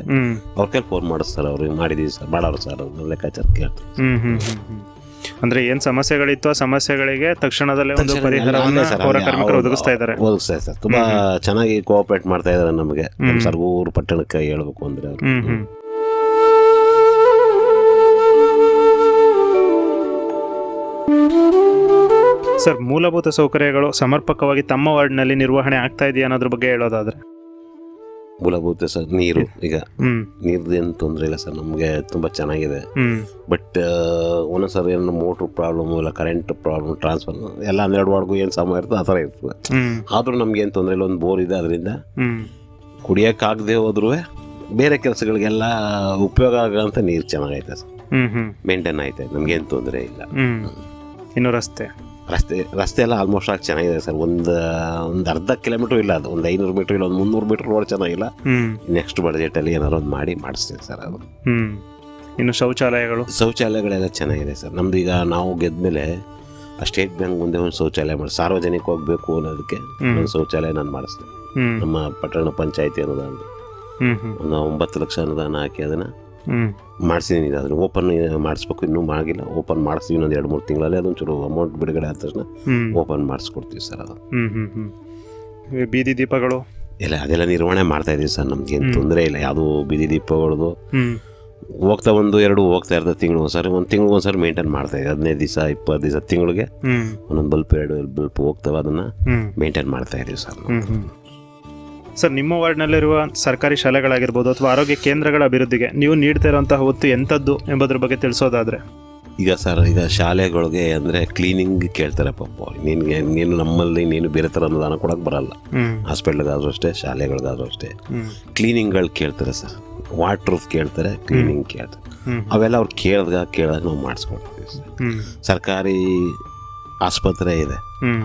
ಅವ್ರ ಕೈಲಿ ಫೋನ್ ಮಾಡಿಸ್ತಾರೆ. ಅವ್ರಿಗೆ ಮಾಡಿದೀವಿ ಸರ್, ಮಾಡೋರು ಸರ್, ಅವ್ರು ಲೆಕ್ಕಾಚಾರ ಕೇಳ್ತಾರೆ. ಅಂದ್ರೆ ಏನ್ ಸಮಸ್ಯೆಗಳಿತ್ತು ಆ ಸಮಸ್ಯೆಗಳಿಗೆ ತಕ್ಷಣದಲ್ಲೇ ಒಂದು ಪರಿಹಾರವನ್ನು ಪೌರ ಕಾರ್ಮಿಕರು ಒದಗಿಸ್ತಾ ಇದ್ದಾರೆ ಸರ್. ತುಂಬಾ ಚೆನ್ನಾಗಿ ಕೋಆಪರೇಟ್ ಮಾಡ್ತಾ ಇದ್ದಾರೆ ನಮಗೆ. ನಮ್ಮ ಸರಗೂರು ಪಟ್ಟಣಕ್ಕೆ ಹೇಳ್ಬೇಕು ಅಂದ್ರೆ ಅವರು. ಸರ್, ಮೂಲಭೂತ ಸೌಕರ್ಯಗಳು ಸಮರ್ಪಕವಾಗಿ ತಮ್ಮ ವಾರ್ಡ್ನಲ್ಲಿ ನಿರ್ವಹಣೆ ಆಗ್ತಾ ಇದೆಯಾ ಅನ್ನೋದ್ರ ಬಗ್ಗೆ ಹೇಳೋದಾದ್ರೆ? ಮೂಲಭೂತ ಸರ್, ನೀರು, ಈಗ ನೀರ್ದೇನು ತೊಂದರೆ ಇಲ್ಲ ಸರ್, ನಮಗೆ ತುಂಬ ಚೆನ್ನಾಗಿದೆ. ಬಟ್ ಒಂದೊಂದ್ಸರಿ ಏನೋ ಮೋಟ್ರ್ ಪ್ರಾಬ್ಲಮ್ ಇಲ್ಲ, ಕರೆಂಟ್ ಪ್ರಾಬ್ಲಮ್, ಟ್ರಾನ್ಸ್ಫರ್ ಎಲ್ಲ 12 ವಾರ್ಡ್ಗೂ ಏನು ಸಮಯ ಇರ್ತದೆ ಆ ಥರ ಇರ್ತದೆ. ಆದರೂ ನಮ್ಗೇನು ತೊಂದರೆ ಇಲ್ಲ, ಒಂದು ಬೋರ್ ಇದೆ, ಅದರಿಂದ ಕುಡಿಯೋಕ್ಕಾಗದೆ ಹೋದ್ರೂ ಬೇರೆ ಕೆಲಸಗಳಿಗೆಲ್ಲ ಉಪಯೋಗ ಆಗೋಂಥ ನೀರು ಚೆನ್ನಾಗೈತೆ ಸರ್, ಮೇಂಟೈನ್ ಆಯ್ತು, ನಮ್ಗೇನು ತೊಂದರೆ ಇಲ್ಲ. ಇನ್ನು ರಸ್ತೆ ಎಲ್ಲ ಆಲ್ಮೋಸ್ಟ್ ಆಗಿ ಚೆನ್ನಾಗಿದೆ ಸರ್. ಒಂದು ಅರ್ಧ ಕಿಲೋಮೀಟ್ರ್ ಇಲ್ಲ, ಅದು ಒಂದು 500 ಮೀಟ್ರ್ ಇಲ್ಲ, ಒಂದು 300 ಮೀಟ್ರ್ ರೋಡ್ ಚೆನ್ನಾಗಿಲ್ಲ. ನೆಕ್ಸ್ಟ್ ಬಡ್ಜೆಟಲ್ಲಿ ಏನಾದ್ರು ಒಂದು ಮಾಡಿ ಮಾಡಿಸ್ತೀವಿ ಸರ್ ಅದು. ಇನ್ನು ಶೌಚಾಲಯಗಳೆಲ್ಲ ಚೆನ್ನಾಗಿದೆ ಸರ್. ನಮ್ದು ಈಗ ನಾವು ಗೆದ್ಮೇಲೆ ಆ ಸ್ಟೇಟ್ ಬ್ಯಾಂಕ್ ಮುಂದೆ ಒಂದು ಶೌಚಾಲಯ ಮಾಡಿ, ಸಾರ್ವಜನಿಕ ಹೋಗ್ಬೇಕು ಅನ್ನೋದಕ್ಕೆ ಒಂದು ಶೌಚಾಲಯ ನಾನು ಮಾಡಿಸ್ತೇನೆ. ನಮ್ಮ ಪಟ್ಟಣ ಪಂಚಾಯತಿ ಅನುದಾನ ಒಂದು 9 ಲಕ್ಷ ಅನುದಾನ ಹಾಕಿ ಅದನ್ನು ಮಾಡಿಸಿದ್ದೀನಿ. ಅದನ್ನು ಓಪನ್ ಮಾಡಿಸ್ಬೇಕು, ಇನ್ನೂ ಆಗಿಲ್ಲ. ಓಪನ್ ಮಾಡಿಸ್ತೀವಿ ಇನ್ನೊಂದು 2-3 ತಿಂಗಳಲ್ಲಿ. ಅದೊಂಚೂರು ಅಮೌಂಟ್ ಬಿಡುಗಡೆ ಆದ ತಕ್ಷಣ ಓಪನ್ ಮಾಡಿಸ್ಕೊಡ್ತೀವಿ ಸರ್. ಅದು ಬೀದಿ ದೀಪಗಳು ಅದೆಲ್ಲ ನಿರ್ವಹಣೆ ಮಾಡ್ತಾ ಇದೀವಿ ಸರ್. ನಮ್ಗೇನು ತೊಂದರೆ ಇಲ್ಲ. ಯಾವುದು ಬೀದಿ ದೀಪಗಳದು ಹೋಗ್ತಾ 1-2 ಹೋಗ್ತಾ ಇರ್ತದೆ ತಿಂಗಳು ಒಂದ್ಸರಿ, ಒಂದು ತಿಂಗಳು ಒಂದ್ಸರಿ ಮೇಂಟೈನ್ ಮಾಡ್ತಾ ಇದ್ದೀವಿ. 15 ದಿವಸ 20 ದಿವಸ ತಿಂಗಳಿಗೆ ಒಂದೊಂದು ಬಲ್ಪ್ 2 ಬಲ್ಪ್ ಹೋಗ್ತವೆ, ಅದನ್ನು ಮೇಂಟೈನ್ ಮಾಡ್ತಾ ಇದೀವಿ ಸರ್. ಸರ್, ನಿಮ್ಮ ವಾರ್ಡ್ನಲ್ಲಿರುವ ಸರ್ಕಾರಿ ಶಾಲೆಗಳಾಗಿರ್ಬೋದು ಅಥವಾ ಆರೋಗ್ಯ ಕೇಂದ್ರಗಳ ಅಭಿವೃದ್ಧಿಗೆ ನೀವು ನೀಡ್ತಾ ಇರುವಂತಹ ಒತ್ತು ಎಂಥದ್ದು ಎಂಬುದ್ರ ಬಗ್ಗೆ ತಿಳಿಸೋದಾದ್ರೆ? ಈಗ ಸರ್, ಈಗ ಶಾಲೆಗಳಿಗೆ ಅಂದರೆ ಕ್ಲೀನಿಂಗ್ ಕೇಳ್ತಾರೆ ಪಾಪ. ನೀನು ನಮ್ಮಲ್ಲಿ ನೀನು ಬೇರೆ ಥರ ಅನುದಾನ ಕೊಡೋಕೆ ಬರಲ್ಲ. ಹಾಸ್ಪಿಟ್ಲಿಗಾದ್ರೂ ಅಷ್ಟೇ, ಶಾಲೆಗಳಿಗಾದ್ರೂ ಅಷ್ಟೇ ಕ್ಲೀನಿಂಗ್ಗಳು ಕೇಳ್ತಾರೆ ಸರ್. ವಾಟ್ರ್ ಕೇಳ್ತಾರೆ, ಕ್ಲೀನಿಂಗ್ ಕೇಳ್ತಾರೆ. ಅವೆಲ್ಲ ಅವ್ರು ಕೇಳಿದಾಗ ನಾವು ಮಾಡಿಸ್ಕೊಡ್ತೀವಿ ಸರ್. ಸರ್ಕಾರಿ ಆಸ್ಪತ್ರೆ ಇದೆ,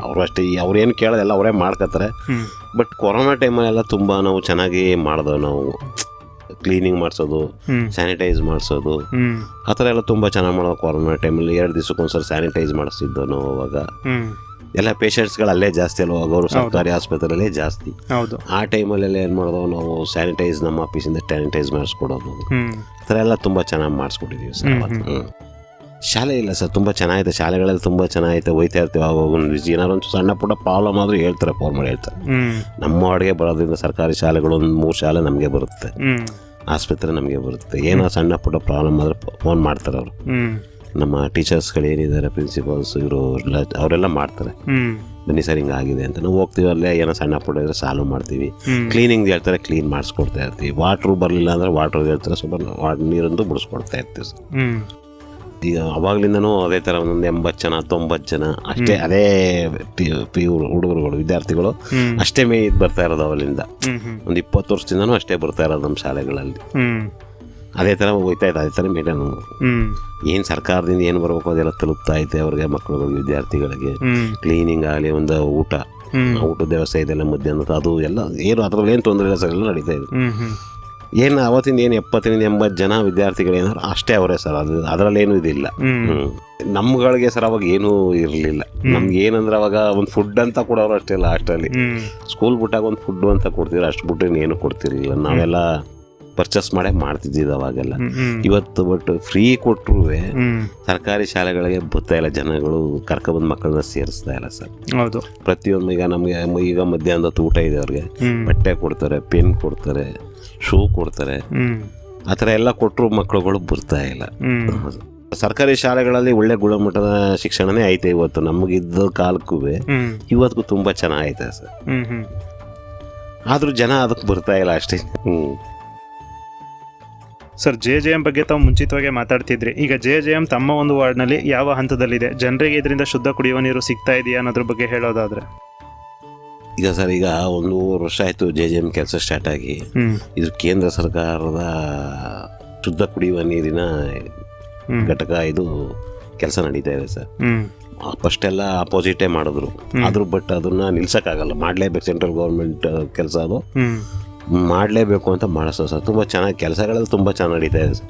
ಅವರು ಅಷ್ಟೇ, ಅವ್ರೇನು ಕೇಳೋದೆಲ್ಲ ಅವರೇ ಮಾಡ್ಕೋತಾರೆ. ಬಟ್ ಕೊರೋನಾ ಟೈಮಲ್ಲೆಲ್ಲ ತುಂಬ ನಾವು ಚೆನ್ನಾಗಿ ಮಾಡಿದೆವು. ನಾವು ಕ್ಲೀನಿಂಗ್ ಮಾಡಿಸೋದು, ಸ್ಯಾನಿಟೈಸ್ ಮಾಡಿಸೋದು, ಆ ಥರ ಎಲ್ಲ ತುಂಬ ಚೆನ್ನಾಗಿ ಮಾಡೋದು. ಕೊರೋನಾ ಟೈಮಲ್ಲಿ 2 ದಿವಸಕ್ಕೊಂದ್ಸಲ ಸ್ಯಾನಿಟೈಸ್ ಮಾಡಿಸ್ತಿದ್ದೋ ನಾವು. ಅವಾಗ ಎಲ್ಲ ಪೇಷಂಟ್ಸ್ಗಳು ಅಲ್ಲೇ ಜಾಸ್ತಿ ಅಲ್ವ, ಅವರು ಸರ್ಕಾರಿ ಆಸ್ಪತ್ರೆಯಲ್ಲೇ ಜಾಸ್ತಿ. ಆ ಟೈಮಲ್ಲೆಲ್ಲ ಏನು ಮಾಡೋದು ನಾವು, ಸ್ಯಾನಿಟೈಸ್ ನಮ್ಮ ಆಫೀಸಿಂದ ಸ್ಯಾನಿಟೈಸ್ ಮಾಡಿಸ್ಕೊಡೋದು, ಆ ಥರ ಎಲ್ಲ ತುಂಬ ಚೆನ್ನಾಗಿ ಮಾಡಿಸ್ಕೊಟ್ಟಿದ್ದೀವಿ ಸರ್. ಶಾಲೆ ಇಲ್ಲ ಸರ್, ತುಂಬ ಚೆನ್ನಾಗಿದೆ. ಶಾಲೆಗಳಲ್ಲಿ ತುಂಬ ಚೆನ್ನಾಗೈತೆ, ಹೋಯ್ತಾ ಇರ್ತೀವಿ. ಅವಾಗ ಏನಾದ್ರು ಒಂದು ಸಣ್ಣ ಪುಟ್ಟ ಪ್ರಾಬ್ಲಮ್ ಆದರೂ ಹೇಳ್ತಾರೆ, ಫೋನ್ ಮಾಡಿ ಹೇಳ್ತಾರೆ. ನಮ್ಮ ಅಡುಗೆ ಬರೋದ್ರಿಂದ ಸರ್ಕಾರಿ ಶಾಲೆಗಳು 1 3 ಶಾಲೆ ನಮಗೆ ಬರುತ್ತೆ, ಆಸ್ಪತ್ರೆ ನಮಗೆ ಬರುತ್ತೆ. ಏನೋ ಸಣ್ಣ ಪುಟ್ಟ ಪ್ರಾಬ್ಲಮ್ ಆದರೆ ಫೋನ್ ಮಾಡ್ತಾರೆ ಅವರು. ನಮ್ಮ ಟೀಚರ್ಸ್ಗಳು ಏನಿದ್ದಾರೆ, ಪ್ರಿನ್ಸಿಪಾಲ್ಸ್, ಇವರು ಅವರೆಲ್ಲ ಮಾಡ್ತಾರೆ, ಬನ್ನಿ ಸರ್ ಹಿಂಗಾಗಿದೆ ಅಂತ. ನಾವು ಹೋಗ್ತೀವಿ, ಅಲ್ಲೇ ಏನೋ ಸಣ್ಣ ಪುಟ್ಟ ಇದ್ರೆ ಸಾಲ್ವ್ ಮಾಡ್ತೀವಿ. ಕ್ಲೀನಿಂಗ್ ಹೇಳ್ತಾರೆ, ಕ್ಲೀನ್ ಮಾಡಿಸ್ಕೊಡ್ತಾ ಇರ್ತೀವಿ. ವಾಟ್ರು ಬರಲಿಲ್ಲ ಅಂದರೆ ವಾಟ್ರ್ ಹೇಳ್ತಾರೆ, ಸ್ವಲ್ಪ ನೀರಂದು ಬಿಡಿಸ್ಕೊಡ್ತಾ ಇರ್ತೀವಿ ಸರ್. ಈಗ ಅವಾಗ್ಲಿಂದನೂ ಅದೇ ಥರ ಒಂದೊಂದು 80 ಜನ 90 ಜನ ಅಷ್ಟೇ, ಅದೇ ಪಿ ಹುಡುಗರುಗಳು, ವಿದ್ಯಾರ್ಥಿಗಳು ಅಷ್ಟೇ ಬರ್ತಾ ಇರೋದು. ಅವಲಿಂದ ಒಂದು 20 ವರ್ಷದಿಂದನೂ ಅಷ್ಟೇ ಬರ್ತಾ ಇರೋದು ನಮ್ಮ ಶಾಲೆಗಳಲ್ಲಿ. ಅದೇ ಥರ ಹೋಗ್ತಾ ಇತ್ತು, ಅದೇ ಥರ ಮೇಂಟೈನ್. ಏನು ಸರ್ಕಾರದಿಂದ ಏನು ಬರಬೇಕು ಅದೆಲ್ಲ ತಲುಪ್ತಾ ಐತೆ ಅವ್ರಿಗೆ, ಮಕ್ಕಳುಗಳಿಗೆ, ವಿದ್ಯಾರ್ಥಿಗಳಿಗೆ. ಕ್ಲೀನಿಂಗ್ ಆಗಲಿ, ಒಂದು ಊಟದ ವ್ಯವಸ್ಥೆ ಇದೆಲ್ಲ, ಮಧ್ಯಾಹ್ನದ ಅದು ಎಲ್ಲ ಏನು ಅದರಲ್ಲಿ ಏನು ತೊಂದರೆ ಇಲ್ಲ ಸರ್, ಎಲ್ಲ ನಡೀತಾ ಇದೆ. ಏನು ಅವತ್ತಿಂದ ಏನು 70 80 ಜನ ವಿದ್ಯಾರ್ಥಿಗಳೇನಾದ್ರು ಅಷ್ಟೇ ಅವರೇ ಸರ್. ಅದರಲ್ಲೇನು ಇದಿಲ್ಲ. ನಮ್ಗಳಿಗೆ ಸರ್ ಅವಾಗ ಏನೂ ಇರಲಿಲ್ಲ. ನಮ್ಗೆ ಏನಂದ್ರೆ ಅವಾಗ ಒಂದು ಫುಡ್ ಅಂತ ಕೊಡೋರು ಅಷ್ಟೇ ಇಲ್ಲ. ಅಷ್ಟರಲ್ಲಿ ಸ್ಕೂಲ್ ಬಿಟ್ಟಾಗ ಒಂದು ಫುಡ್ ಅಂತ ಕೊಡ್ತಿದ್ರು, ಅಷ್ಟು ಬಿಟ್ಟರೆ ಏನು ಕೊಡ್ತಿರ್ಲಿಲ್ಲ. ನಾವೆಲ್ಲ ಪರ್ಚೇಸ್ ಮಾಡೇ ಮಾಡ್ತಿದ್ದಿದ್ದು ಅವಾಗೆಲ್ಲ. ಇವತ್ತು ಬಟ್ ಫ್ರೀ ಕೊಟ್ಟರು ಸರ್ಕಾರಿ ಶಾಲೆಗಳಿಗೆ ಬರ್ತಾ ಇಲ್ಲ ಜನಗಳು, ಕರ್ಕೊಬಂದು ಮಕ್ಕಳನ್ನ ಸೇರಿಸ್ತಾ ಇಲ್ಲ ಸರ್. ಹೌದು, ಪ್ರತಿಯೊಂದು. ಈಗ ನಮಗೆ ಈಗ ಮಧ್ಯಾಹ್ನದ ಊಟ ಇದೆ, ಅವ್ರಿಗೆ ಬಟ್ಟೆ ಕೊಡ್ತಾರೆ, ಪೆನ್ ಕೊಡ್ತಾರೆ, ಶೂ ಕೊಡ್ತಾರೆ, ಆ ಥರ ಎಲ್ಲ ಕೊಟ್ಟರು ಮಕ್ಕಳುಗಳು ಬರ್ತಾ ಇಲ್ಲ. ಸರ್ಕಾರಿ ಶಾಲೆಗಳಲ್ಲಿ ಒಳ್ಳೆ ಗುಣಮಟ್ಟದ ಶಿಕ್ಷಣನೇ ಐತೆ ಇವತ್ತು. ನಮಗಿದ್ದ ಕಾಲಕ್ಕೂ ಇವತ್ತಿಗೂ ತುಂಬ ಚೆನ್ನಾಗೈತೆ ಸರ್. ಆದರೂ ಜನ ಅದಕ್ಕೆ ಬರ್ತಾ ಇಲ್ಲ ಅಷ್ಟೇ. ಸರ್, JJM ಬಗ್ಗೆ ತಾವು ಮುಂಚಿತವಾಗಿ ಮಾತಾಡ್ತಿದ್ರಿ. ಈಗ JJM ತಮ್ಮ ಒಂದು ವಾರ್ಡ್ನಲ್ಲಿ ಯಾವ ಹಂತದಲ್ಲಿದೆ? ಜನರಿಗೆ ಇದರಿಂದ ಶುದ್ಧ ಕುಡಿಯುವ ನೀರು ಸಿಗ್ತಾ ಇದೆಯಾ ಅನ್ನೋದ್ರ ಬಗ್ಗೆ ಹೇಳೋದಾದ್ರೆ? ಈಗ ಸರ್, ಈಗ 1 ವರ್ಷ ಆಯಿತು JJM ಕೆಲಸ ಸ್ಟಾರ್ಟ್ ಆಗಿ. ಇದು ಕೇಂದ್ರ ಸರ್ಕಾರದ ಶುದ್ಧ ಕುಡಿಯುವ ನೀರಿನ ಘಟಕ, ಇದು ಕೆಲಸ ನಡೀತಾ ಇದೆ ಸರ್. ಫಸ್ಟ್ ಎಲ್ಲ ಅಪೋಸಿಟೇ ಮಾಡಿದ್ರು, ಆದರೂ ಬಟ್ ಅದನ್ನ ನಿಲ್ಸೋಕ್ಕಾಗಲ್ಲ, ಮಾಡಲೇಬೇಕು. ಸೆಂಟ್ರಲ್ ಗೌರ್ಮೆಂಟ್ ಕೆಲಸ ಅದು, ಮಾಡಲೇಬೇಕು ಅಂತ ಮಾಡಿಸೋ ಸರ್. ತುಂಬ ಚೆನ್ನಾಗಿ ಕೆಲಸಗಳೆಲ್ಲ ತುಂಬ ಚೆನ್ನಾಗಿ ನಡೀತಾ ಇದೆ ಸರ್.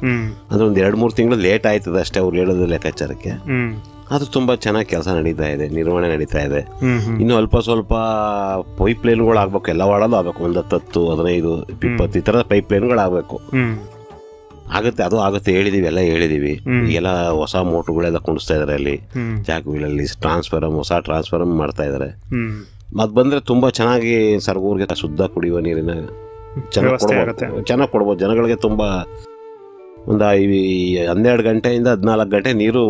ಅಂದರೆ ಒಂದು 2-3 ತಿಂಗಳು ಲೇಟ್ ಆಯ್ತದೆ ಅಷ್ಟೇ ಅವ್ರು ಹೇಳೋದು ಲೆಕ್ಕಾಚಾರಕ್ಕೆ. ಅದು ತುಂಬ ಚೆನ್ನಾಗಿ ಕೆಲಸ ನಡೀತಾ ಇದೆ, ನಿರ್ವಹಣೆ ನಡೀತಾ ಇದೆ. ಇನ್ನು ಅಲ್ಪ ಸ್ವಲ್ಪ ಪೈಪ್ ಲೈನ್ಗಳು ಆಗ್ಬೇಕು, ಎಲ್ಲ ವಾರ್ಡಲ್ಲೂ ಆಗಬೇಕು. ಒಂದು 10 15 20 ಈ ಥರದ ಪೈಪ್ ಲೈನ್ಗಳು ಆಗಬೇಕು. ಆಗುತ್ತೆ, ಅದು ಆಗುತ್ತೆ, ಎಲ್ಲ ಹೇಳಿದೀವಿ. ಈಗೆಲ್ಲ ಹೊಸ ಮೋಟ್ರುಗಳೆಲ್ಲ ಕುಣಿಸ್ತಾ ಇದಾರೆ ಅಲ್ಲಿ ಜಾಗಗಳಲ್ಲಿ. ಹೊಸ ಟ್ರಾನ್ಸ್ಫಾರಮ್ ಮಾಡ್ತಾ ಇದಾರೆ. ಅದು ಬಂದರೆ ತುಂಬ ಚೆನ್ನಾಗಿ ಸರ್ಗೂರಿಗೆ ಶುದ್ಧ ಕುಡಿಯುವ ನೀರಿನ ಚೆನ್ನಾಗಿ ಕೊಡ್ಬೋದು ಜನಗಳಿಗೆ. ತುಂಬ ಒಂದು 12 ಗಂಟೆಯಿಂದ 14 ಗಂಟೆ ನೀರು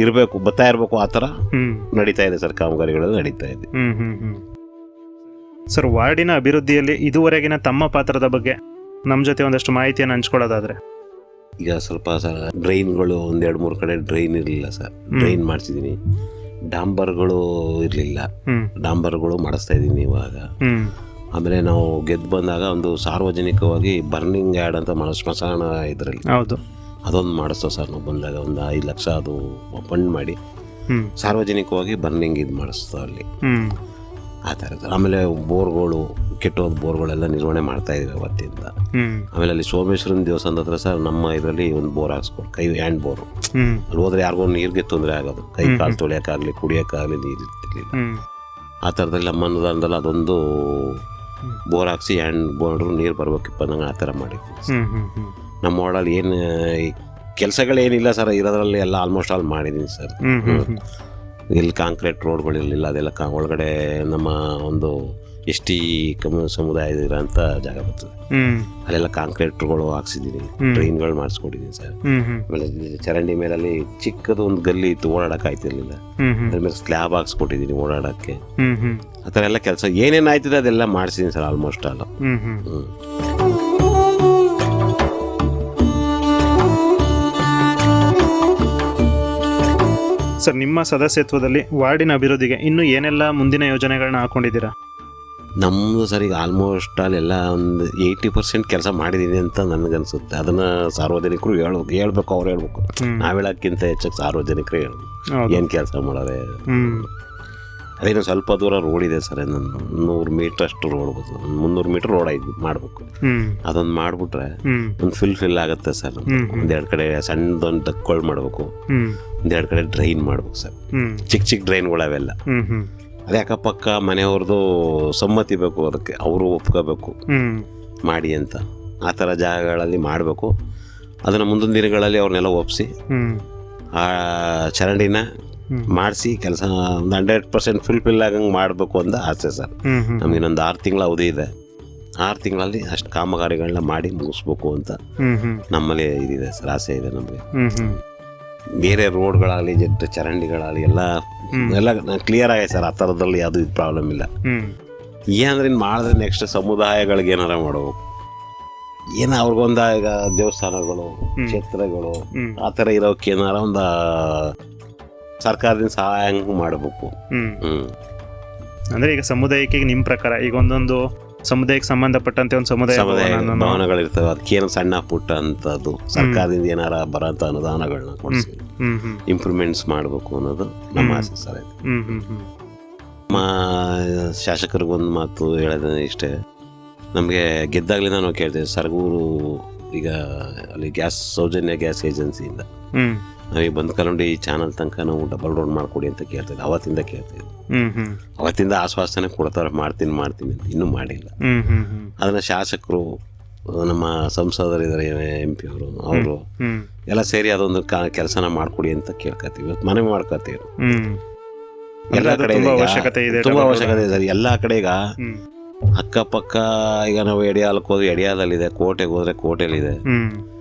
ಇರಬೇಕು, ಬರ್ತಾ ಇರಬೇಕು. ಆ ಥರ ನಡೀತಾ ಇದೆ ಸರ್, ಕಾಮಗಾರಿಗಳೆಲ್ಲ ನಡೀತಾ ಇದೆ. ಸರ್, ವಾರ್ಡಿನ ಅಭಿವೃದ್ಧಿಯಲ್ಲಿ ಇದುವರೆಗಿನ ತಮ್ಮ ಪಾತ್ರದ ಬಗ್ಗೆ ನಮ್ಮ ಜೊತೆ ಒಂದಷ್ಟು ಮಾಹಿತಿಯನ್ನು ಹಂಚ್ಕೊಳ್ಳೋದಾದ್ರೆ? ಈಗ ಸ್ವಲ್ಪ ಸರ್, ಡ್ರೈನ್ಗಳು 1-2-3 ಕಡೆ ಡ್ರೈನ್ ಇರಲಿಲ್ಲ ಸರ್, ಡ್ರೈನ್ ಮಾಡಿಸಿದ್ದೀನಿ. ಡಾಂಬರ್ಗಳು ಇರಲಿಲ್ಲ, ಡಾಂಬರ್ಗಳು ಮಾಡಿಸ್ತಾ ಇದ್ದೀನಿ ಇವಾಗ. ಆಮೇಲೆ ನಾವು ಗೆದ್ದು ಬಂದಾಗ ಒಂದು ಸಾರ್ವಜನಿಕವಾಗಿ ಬರ್ನಿಂಗ್ ಯಾರ್ಡ್ ಅಂತ ಸ್ಮಶಾನ ಇದರಲ್ಲಿ, ಹೌದು, ಅದೊಂದು ಮಾಡಿಸ್ತೋ ಸರ್. ನಾವು ಬಂದಾಗ ಒಂದು 5 ಲಕ್ಷ ಅದು ಫಂಡ್ ಮಾಡಿ ಸಾರ್ವಜನಿಕವಾಗಿ ಬರ್ನಿಂಗ್ ಇದು ಮಾಡಿಸ್ತೋ ಅಲ್ಲಿ, ಆ ಥರದ್ದು. ಆಮೇಲೆ ಬೋರ್ಗಳು, ಕೆಟ್ಟೋದ ಬೋರ್ಗಳೆಲ್ಲ ನಿರ್ವಹಣೆ ಮಾಡ್ತಾ ಇದ್ದೀವಿ ಅವತ್ತಿಂದ. ಆಮೇಲೆ ಅಲ್ಲಿ ಸೋಮೇಶ್ವರನ ದೇವಸ್ಥಾನದ ಹತ್ರ ಸರ್ ನಮ್ಮ ಇದರಲ್ಲಿ ಒಂದು ಬೋರ್ ಹಾಕ್ಸ್ಕೊಡು, ಕೈ ಹ್ಯಾಂಡ್ ಬೋರು. ಅಲ್ಲಿ ಹೋದ್ರೆ ಯಾರಿಗೂ ನೀರಿಗೆ ತೊಂದರೆ ಆಗೋದು, ಕೈ ಕಾಲು ತೊಳೆಯೋಕ್ಕಾಗಲಿ ಕುಡಿಯೋಕ್ಕಾಗಲಿ ನೀರು ಇರ್ತಿರ್ಲಿಲ್ಲ. ಆ ಥರದಲ್ಲಿ ನಮ್ಮ ಅನುದಾನದಲ್ಲಿ ಅದೊಂದು ಬೋರ್ ಹಾಕ್ಸಿ ಹ್ಯಾಂಡ್ ಬೋರ್ಡ್ರು ನೀರು ಬರ್ಬೇಕಿಪ್ಪ ನಂಗೆ ಆ ಥರ ಮಾಡಿದ್ದೀನಿ. ನಮ್ಮ ವಾರ್ಡಲ್ಲಿ ಏನು ಕೆಲಸಗಳೇನಿಲ್ಲ ಸರ್, ಇರೋದ್ರಲ್ಲಿ ಎಲ್ಲ ಆಲ್ಮೋಸ್ಟ್ ಆಲ್ ಮಾಡಿದ್ದೀನಿ ಸರ್. ಇಲ್ಲಿ ಕಾಂಕ್ರೀಟ್ ರೋಡ್ಗಳಿರಲಿಲ್ಲ, ಅದೆಲ್ಲ ಒಳಗಡೆ ನಮ್ಮ ಒಂದು ST ಸಮುದಾಯದ ಜಾಗ ಬರ್ತದೆ, ಅಲ್ಲೆಲ್ಲ ಕಾಂಕ್ರೀಟ್ಗಳು ಹಾಕ್ಸಿದ್ದೀನಿ, ಡ್ರೈನ್ಗಳು ಮಾಡಿಸ್ಕೊಟ್ಟಿದ್ದೀನಿ ಸರ್. ಆಮೇಲೆ ಚರಂಡಿ ಮೇಲಲ್ಲಿ ಚಿಕ್ಕದು ಒಂದು ಗಲ್ಲಿ ಇತ್ತು, ಓಡಾಡಕ್ಕೆ ಆಯ್ತಿರ್ಲಿಲ್ಲ, ಅದ್ರ ಮೇಲೆ ಸ್ಲ್ಯಾಬ್ ಹಾಕ್ಸ್ಕೊಟ್ಟಿದ್ದೀನಿ ಓಡಾಡಕ್ಕೆ. ಆ ಥರ ಎಲ್ಲ ಕೆಲಸ ಏನೇನು ಆಯ್ತದೆ ಅದೆಲ್ಲ ಮಾಡಿಸಿದ್ದೀನಿ ಸರ್ ಆಲ್ಮೋಸ್ಟ್ ಆಲ್. ಸರ್, ನಿಮ್ಮ ಸದಸ್ಯತ್ವದಲ್ಲಿ ವಾರ್ಡಿನ ಅಭಿವೃದ್ಧಿಗೆ ಇನ್ನೂ ಏನೆಲ್ಲ ಮುಂದಿನ ಯೋಜನೆಗಳನ್ನ ಹಾಕೊಂಡಿದ್ದೀರಾ? ನಮ್ಮದು ಸರ್ ಈಗ ಆಲ್ಮೋಸ್ಟ್ ಅಲ್ಲೆಲ್ಲ ಒಂದು 80% ಕೆಲಸ ಮಾಡಿದ್ದೀನಿ ಅಂತ ನನಗನ್ಸುತ್ತೆ. ಅದನ್ನು ಸಾರ್ವಜನಿಕರು ಹೇಳ್ಬೇಕು, ಅವ್ರು ಹೇಳ್ಬೇಕು. ನಾವು ಹೇಳೋಕ್ಕಿಂತ ಹೆಚ್ಚಾಗಿ ಸಾರ್ವಜನಿಕರು ಹೇಳ್ಬೇಕು ಏನು ಕೆಲಸ ಮಾಡೋರೆ. ಅದೇನು ಸ್ವಲ್ಪ ದೂರ ರೋಡ್ ಇದೆ ಸರ್, 100 ಮೀಟ್ರ್ ಅಷ್ಟು ರೋಡ್ ಬರ್ತದೆ, 300 ಮೀಟ್ರ್ ರೋಡ್ ಆಯ್ತು ಮಾಡಬೇಕು. ಅದೊಂದು ಮಾಡಿಬಿಟ್ರೆ ಒಂದು ಫಿಲ್ ಆಗುತ್ತೆ ಸರ್. ಒಂದೆರಡು ಕಡೆ ಸಣ್ಣದೊಂದು ಡಕ್ಗಳು ಮಾಡಬೇಕು, ಒಂದೆರಡು ಕಡೆ ಡ್ರೈನ್ ಮಾಡ್ಬೇಕು ಸರ್, ಚಿಕ್ಕ ಡ್ರೈನ್ಗಳು ಅವೆಲ್ಲ. ಅದೇ ಅಕ್ಕಪಕ್ಕ ಮನೆಯವ್ರದ್ದು ಸಮ್ಮತಿ ಬೇಕು, ಅದಕ್ಕೆ ಅವರು ಒಪ್ಕೋಬೇಕು ಮಾಡಿ ಅಂತ. ಆ ಥರ ಜಾಗಗಳಲ್ಲಿ ಮಾಡಬೇಕು. ಅದನ್ನು ಮುಂದಿನ ದಿನಗಳಲ್ಲಿ ಅವ್ರನ್ನೆಲ್ಲ ಒಪ್ಪಿಸಿ ಆ ಚರಂಡಿನ ಮಾಡಿಸಿ ಕೆಲಸ ಒಂದು 100% ಫುಲ್ಫಿಲ್ ಆಗಂಗೆ ಮಾಡಬೇಕು ಅಂತ ಆಸೆ ಸರ್. ನಮ್ಗೆ ಇನ್ನೊಂದು 6 ತಿಂಗಳ ಅವಧಿ ಇದೆ. 6 ತಿಂಗಳಲ್ಲಿ ಅಷ್ಟು ಕಾಮಗಾರಿಗಳನ್ನ ಮಾಡಿ ಮುಗಿಸ್ಬೇಕು ಅಂತ ನಮ್ಮಲ್ಲಿ ಇದಿದೆ ಸರ್, ಆಸೆ ಇದೆ ನಮಗೆ. ಬೇರೆ ರೋಡ್ಗಳಾಗಲಿ ಚರಂಡಿಗಳಾಗಲಿ ಎಲ್ಲ ಕ್ಲಿಯರ್ ಆಗಿದೆ ಸರ್. ಆ ಥರದಲ್ಲಿ ಯಾವುದು ಪ್ರಾಬ್ಲಮ್ ಇಲ್ಲ. ಏನಂದ್ರೆ ಇನ್ನು ಮಾಡಿದ್ರೆ ನೆಕ್ಸ್ಟ್ ಸಮುದಾಯಗಳಿಗೆ ಏನಾರ ಮಾಡಬೇಕು. ಏನೋ ಅವ್ರಿಗೊಂದು ಈಗ ದೇವಸ್ಥಾನಗಳು, ಕ್ಷೇತ್ರಗಳು ಆ ಥರ ಇರೋಕೆ ಏನಾರ ಒಂದು ಸರ್ಕಾರದಿಂದ ಸಹಾಯ ಮಾಡಬೇಕು. ಅಂದ್ರೆ ಈಗ ಸಮುದಾಯಕ್ಕೆ ನಿಮ್ಮ ಪ್ರಕಾರ ಈಗ ಒಂದೊಂದು ಸಮುದಾಯಕ್ಕೆ ಸಂಬಂಧಪಟ್ಟಂತೆ ಒಂದು ಸಮುದಾಯ ಭವನಗಳಿರ್ತವೆ, ಅದಕ್ಕೇನು ಸಣ್ಣ ಪುಟ್ಟ ಅಂತದ್ದು ಸರ್ಕಾರದಿಂದ ಏನಾರ ಬರೋಂಥ ಅನುದಾನಗಳನ್ನ ಕೊಡಿಸಿ ಇಂಪ್ರೂವ್ಮೆಂಟ್ಸ್ ಮಾಡಬೇಕು ಅನ್ನೋದು ನಮ್ಮ ಆಸೆ ಸರ್. ನಮ್ಮ ಶಾಸಕರಿಗೊಂದು ಮಾತು ಹೇಳೋದು ಇಷ್ಟೇ, ನಮಗೆ ಗೆದ್ದಾಗಲಿಂದ ನಾವು ಕೇಳ್ತೇವೆ ಸರಗೂರು ಈಗ ಅಲ್ಲಿ ಸೌಜನ್ಯ ಗ್ಯಾಸ್ ಏಜೆನ್ಸಿಯಿಂದ ನಾವೀಗ ಬಂದ್ಕಲ್ಕೊಂಡು ಈ ಚಾನಲ್ ತನಕ ನಾವು ಡಬಲ್ ರೋಡ್ ಮಾಡಿಕೊಡಿ ಅಂತ ಕೇಳ್ತಿದ್ದೆ. ಅವತ್ತಿಂದ ಕೇಳ್ತಿದ್ದೆ, ಅವತ್ತಿಂದ ಆಶ್ವಾಸನೆ ಕೊಡ್ತಾರೆ ಮಾಡ್ತೀನಿ ಅಂತ, ಇನ್ನೂ ಮಾಡಿಲ್ಲ. ಅದನ್ನು ಶಾಸಕರು, ನಮ್ಮ ಸಂಸದರಿದ್ದಾರೆ MP ಅವರು ಎಲ್ಲ ಸೇರಿ ಅದೊಂದು ಕೆಲಸನ ಮಾಡಿಕೊಡಿ ಅಂತ ಕೇಳ್ಕೊತೀವಿ. ಇವತ್ತು ಮನವಿ ಮಾಡ್ಕೊತೀವಿ. ಎಲ್ಲ ಕಡೆ ತುಂಬ ಅವಶ್ಯಕತೆ ಇದೆ ಸರ್. ಎಲ್ಲ ಕಡೆ ಈಗ ಅಕ್ಕಪಕ್ಕ ಈಗ ನಾವು ಎಡಿಯಾಲಕ್ಕೆ ಹೋದ್ರೆ ಎಡಿಯಾದಲ್ಲಿದೆ, ಕೋಟೆಗೆ ಹೋದ್ರೆ ಕೋಟೆಲಿದೆ.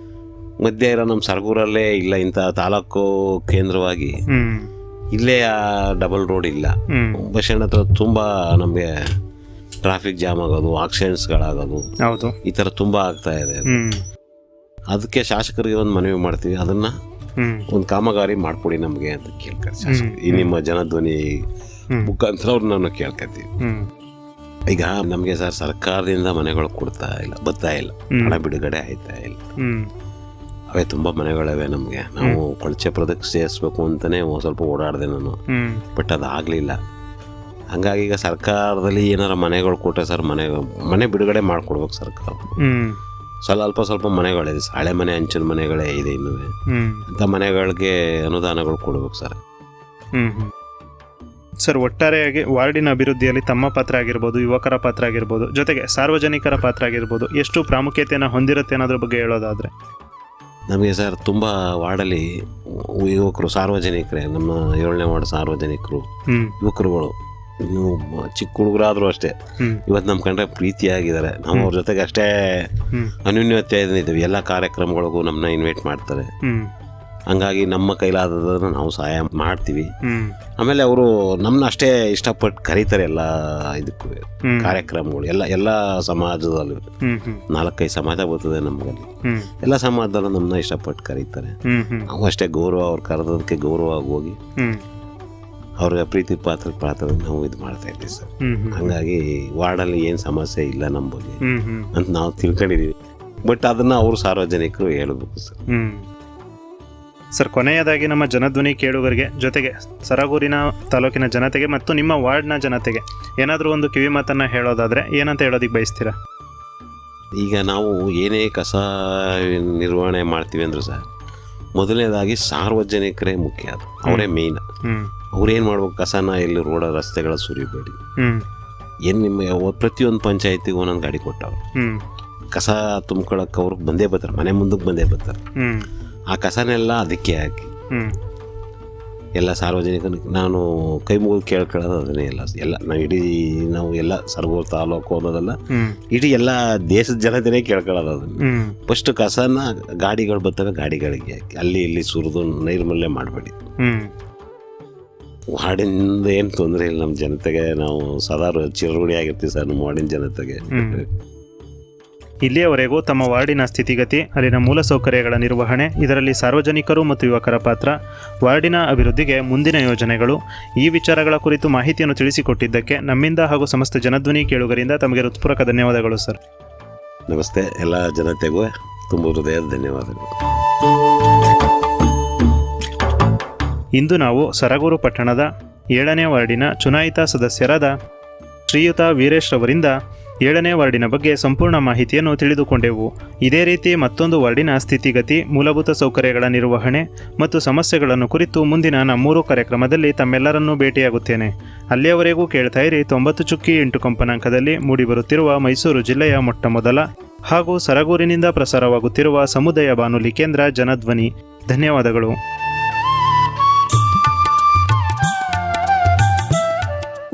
ಮಧ್ಯೆ ಇರೋ ನಮ್ಮ ಸರಗೂರಲ್ಲೇ ಇಲ್ಲ, ಇಂಥ ತಾಲೂಕು ಕೇಂದ್ರವಾಗಿ ಇಲ್ಲೇ ಡಬಲ್ ರೋಡ್ ಇಲ್ಲ. ಬಸ್ ಸ್ಟ್ಯಾಂಡ್ ಹತ್ರ ತುಂಬ ನಮಗೆ ಟ್ರಾಫಿಕ್ ಜಾಮ್ ಆಗೋದು, ಆಕ್ಸಿಡೆಂಟ್ಸ್ಗಳಾಗೋದು, ಈ ಥರ ತುಂಬ ಆಗ್ತಾ ಇದೆ. ಅದಕ್ಕೆ ಶಾಸಕರಿಗೆ ಒಂದು ಮನವಿ ಮಾಡ್ತೀವಿ, ಅದನ್ನ ಒಂದು ಕಾಮಗಾರಿ ಮಾಡ್ಕೊಡಿ ನಮಗೆ ಅಂತ ಕೇಳ್ಕೊಳ್ತೀವಿ. ಈ ನಿಮ್ಮ ಜನಧ್ವನಿ ಮುಖಾಂತರ ಅವ್ರನ್ನ ಕೇಳ್ಕೊತೀವಿ. ಈಗ ನಮಗೆ ಸರ್ ಸರ್ಕಾರದಿಂದ ಮನೆಗಳು ಬರ್ತಾ ಇಲ್ಲ, ಹಣ ಬಿಡುಗಡೆ ಆಯ್ತಾ ಇಲ್ಲ. ಅವೇ ತುಂಬ ಮನೆಗಳಿವೆ ನಮಗೆ. ನಾವು ಕೊಳಚೆ ಪ್ರದಕ್ಕೆ ಸೇರಿಸ್ಬೇಕು ಅಂತಲೇ ಸ್ವಲ್ಪ ಓಡಾಡಿದೆ ನಾನು, ಬಟ್ ಅದಾಗಲಿಲ್ಲ. ಹಂಗಾಗಿ ಈಗ ಸರ್ಕಾರದಲ್ಲಿ ಏನಾರ ಮನೆಗಳು ಕೊಟ್ಟರೆ ಸರ್, ಮನೆ ಬಿಡುಗಡೆ ಮಾಡಿಕೊಡ್ಬೇಕು ಸರ್ಕಾರ. ಸ್ವಲ್ಪ ಮನೆಗಳಿದೆ, ಹಳೆ ಮನೆ, ಹಂಚಿನ ಮನೆಗಳೇ ಇದೆ ಇನ್ನೂ. ಅಂಥ ಮನೆಗಳಿಗೆ ಅನುದಾನಗಳು ಕೊಡ್ಬೇಕು ಸರ್. ಸರ್, ಒಟ್ಟಾರೆಯಾಗಿ ವಾರ್ಡಿನ ಅಭಿವೃದ್ಧಿಯಲ್ಲಿ ತಮ್ಮ ಪಾತ್ರ ಆಗಿರ್ಬೋದು, ಯುವಕರ ಪಾತ್ರ ಆಗಿರ್ಬೋದು, ಜೊತೆಗೆ ಸಾರ್ವಜನಿಕರ ಪಾತ್ರ ಆಗಿರ್ಬೋದು, ಎಷ್ಟು ಪ್ರಾಮುಖ್ಯತೆಯನ್ನು ಹೊಂದಿರುತ್ತೆ ಅನ್ನೋದ್ರ ಬಗ್ಗೆ ಹೇಳೋದಾದರೆ? ನಮಗೆ ಸರ್ ತುಂಬ ವಾರ್ಡಲ್ಲಿ ಯುವಕರು, ಸಾರ್ವಜನಿಕರೇ, ನಮ್ಮ 7ನೇ ವಾರ್ಡ್ ಸಾರ್ವಜನಿಕರು, ಯುವಕರುಗಳು ಇನ್ನು ಚಿಕ್ಕ ಹುಡುಗರಾದರೂ ಅಷ್ಟೇ ಇವತ್ತು ನಮ್ಮ ಕಂಡ್ರೆ ಪ್ರೀತಿಯಾಗಿದ್ದಾರೆ. ನಾವು ಅವ್ರ ಜೊತೆಗೆ ಅಷ್ಟೇ ಅನ್ಯೋನ್ಯತೆಯಿದ್ದೀವಿ. ಎಲ್ಲ ಕಾರ್ಯಕ್ರಮಗಳಿಗೂ ನಮ್ಮನ್ನ ಇನ್ವೈಟ್ ಮಾಡ್ತಾರೆ. ಹಂಗಾಗಿ ನಮ್ಮ ಕೈಲಾದದನ್ನು ನಾವು ಸಹಾಯ ಮಾಡ್ತೀವಿ. ಆಮೇಲೆ ಅವರು ನಮ್ಮನ್ನ ಅಷ್ಟೇ ಇಷ್ಟಪಟ್ಟು ಕರೀತಾರೆ ಎಲ್ಲ ಇದಕ್ಕೂ, ಕಾರ್ಯಕ್ರಮಗಳು ಎಲ್ಲ ಸಮಾಜದಲ್ಲೂ 4-5 ಸಮಾಜ ಬರ್ತದೆ ನಮಗಲ್ಲಿ. ಎಲ್ಲ ಸಮಾಜದಲ್ಲೂ ನಮ್ಮನ್ನ ಇಷ್ಟಪಟ್ಟು ಕರೀತಾರೆ. ನಾವು ಅಷ್ಟೇ ಗೌರವ, ಅವ್ರು ಕರೆದೋದಕ್ಕೆ ಗೌರವವಾಗಿ ಹೋಗಿ ಅವ್ರಿಗೆ ಪ್ರೀತಿ ಪಾತ್ರ ನಾವು ಇದು ಮಾಡ್ತಾ ಇದ್ದೀವಿ ಸರ್. ಹಂಗಾಗಿ ವಾರ್ಡಲ್ಲಿ ಏನು ಸಮಸ್ಯೆ ಇಲ್ಲ ನಮ್ಮ ಬಗ್ಗೆ ಅಂತ ನಾವು ತಿಳ್ಕೊಂಡಿದ್ದೀವಿ. ಬಟ್ ಅದನ್ನು ಅವರು ಸಾರ್ವಜನಿಕರು ಹೇಳಬೇಕು ಸರ್. ಸರ್, ಕೊನೆಯದಾಗಿ ನಮ್ಮ ಜನಧ್ವನಿ ಕೇಳುಗರಿಗೆ, ಜೊತೆಗೆ ಸರಗೂರಿನ ತಾಲೂಕಿನ ಜನತೆಗೆ ಮತ್ತು ನಿಮ್ಮ ವಾರ್ಡ್ನ ಜನತೆಗೆ ಏನಾದರೂ ಒಂದು ಕಿವಿ ಮಾತನ್ನು ಹೇಳೋದಾದರೆ ಏನಂತ ಹೇಳೋದಕ್ಕೆ ಬಯಸ್ತೀರಾ? ಈಗ ನಾವು ಏನೇ ಕಸ ನಿರ್ವಹಣೆ ಮಾಡ್ತೀವಿ ಅಂದರೂ ಸರ್, ಮೊದಲನೇದಾಗಿ ಸಾರ್ವಜನಿಕರೇ ಮುಖ್ಯ. ಅದು ಅವರೇ ಮೇಯ್ನ್. ಅವ್ರೇನು ಮಾಡ್ಬೇಕು, ಕಸನ ಎಲ್ಲಿ ರೋಡ ರಸ್ತೆಗಳ ಸುರಿಬೇಡಿ. ಏನು ನಿಮ್ಮ ಪ್ರತಿಯೊಂದು ಪಂಚಾಯತಿಗೂ ಒಂದೊಂದು ಗಾಡಿ ಕೊಟ್ಟವ್ರು, ಕಸ ತುಂಬ್ಕೊಳಕ್ಕೆ ಅವ್ರಿಗೆ ಬಂದೇ ಬರ್ತಾರೆ, ಮನೆ ಮುಂದಕ್ಕೆ ಬಂದೇ ಬರ್ತಾರೆ. ಆ ಕಸನೆಲ್ಲ ಅದಕ್ಕೆ ಹಾಕಿ ಎಲ್ಲ ಸಾರ್ವಜನಿಕನಿಗೆ ನಾನು ಕೈ ಮುಗಿದು ಕೇಳ್ಕೊಳ್ಳೋದು ಅದನ್ನೇ. ಎಲ್ಲ ನಾವು ಎಲ್ಲ ಸರಗೂರು ತಾಲೂಕು ಅನ್ನೋದಲ್ಲ, ಇಡೀ ಎಲ್ಲ ದೇಶದ ಜನತೆನೇ ಕೇಳ್ಕೊಳ್ಳೋದು ಅದನ್ನು. ಫಸ್ಟ್ ಕಸನ ಗಾಡಿಗಳು ಬರ್ತವೆ, ಗಾಡಿಗಳಿಗೆ ಹಾಕಿ ಅಲ್ಲಿ ಇಲ್ಲಿ ಸುರಿದು ನೈರ್ಮಲ್ಯ ಮಾಡಬೇಡಿ. ವಾರ್ಡಿಂದ ಏನು ತೊಂದರೆ ಇಲ್ಲ ನಮ್ಮ ಜನತೆಗೆ. ನಾವು ಸದಾ ಚಿರಋಣಿ ಆಗಿರ್ತೀವಿ ಸರ್ ನಮ್ಮ ವಾರ್ಡಿನ ಜನತೆಗೆ. ಇಲ್ಲಿಯವರೆಗೂ ತಮ್ಮ ವಾರ್ಡಿನ ಸ್ಥಿತಿಗತಿ, ಅಲ್ಲಿನ ಮೂಲಸೌಕರ್ಯಗಳ ನಿರ್ವಹಣೆ, ಇದರಲ್ಲಿ ಸಾರ್ವಜನಿಕರು ಮತ್ತು ಯುವಕರ ಪಾತ್ರ, ವಾರ್ಡಿನ ಅಭಿವೃದ್ಧಿಗೆ ಮುಂದಿನ ಯೋಜನೆಗಳು, ಈ ವಿಚಾರಗಳ ಕುರಿತು ಮಾಹಿತಿಯನ್ನು ತಿಳಿಸಿಕೊಟ್ಟಿದ್ದಕ್ಕೆ ನಮ್ಮಿಂದ ಹಾಗೂ ಸಮಸ್ತ ಜನಧ್ವನಿ ಕೇಳುಗರಿಂದ ತಮಗೆ ಹೃತ್ಪೂರ್ವಕ ಧನ್ಯವಾದಗಳು ಸರ್. ನಮಸ್ತೆ. ಎಲ್ಲ ಜನತೆಗೂ ತುಂಬ ಹೃದಯದ ಧನ್ಯವಾದಗಳು. ಇಂದು ನಾವು ಸರಗೂರು ಪಟ್ಟಣದ 7ನೇ ವಾರ್ಡಿನ ಚುನಾಯಿತ ಸದಸ್ಯರಾದ ಶ್ರೀಯುತ ವೀರೇಶ್ ರವರಿಂದ 7ನೇ ವಾರ್ಡಿನ ಬಗ್ಗೆ ಸಂಪೂರ್ಣ ಮಾಹಿತಿಯನ್ನು ತಿಳಿದುಕೊಂಡೆವು. ಇದೇ ರೀತಿ ಮತ್ತೊಂದು ವಾರ್ಡಿನ ಸ್ಥಿತಿಗತಿ, ಮೂಲಭೂತ ಸೌಕರ್ಯಗಳ ನಿರ್ವಹಣೆ ಮತ್ತು ಸಮಸ್ಯೆಗಳನ್ನು ಕುರಿತು ಮುಂದಿನ ನಮ್ಮೂರು ಕಾರ್ಯಕ್ರಮದಲ್ಲಿ ತಮ್ಮೆಲ್ಲರನ್ನೂ ಭೇಟಿಯಾಗುತ್ತೇನೆ. ಅಲ್ಲಿಯವರೆಗೂ ಕೇಳ್ತಾ ಇರಿ 90.8 ಕಂಪನಾಂಕದಲ್ಲಿ ಮೂಡಿಬರುತ್ತಿರುವ ಮೈಸೂರು ಜಿಲ್ಲೆಯ ಮೊಟ್ಟಮೊದಲ ಹಾಗೂ ಸರಗೂರಿನಿಂದ ಪ್ರಸಾರವಾಗುತ್ತಿರುವ ಸಮುದಾಯ ಬಾನುಲಿ ಕೇಂದ್ರ ಜನಧ್ವನಿ. ಧನ್ಯವಾದಗಳು.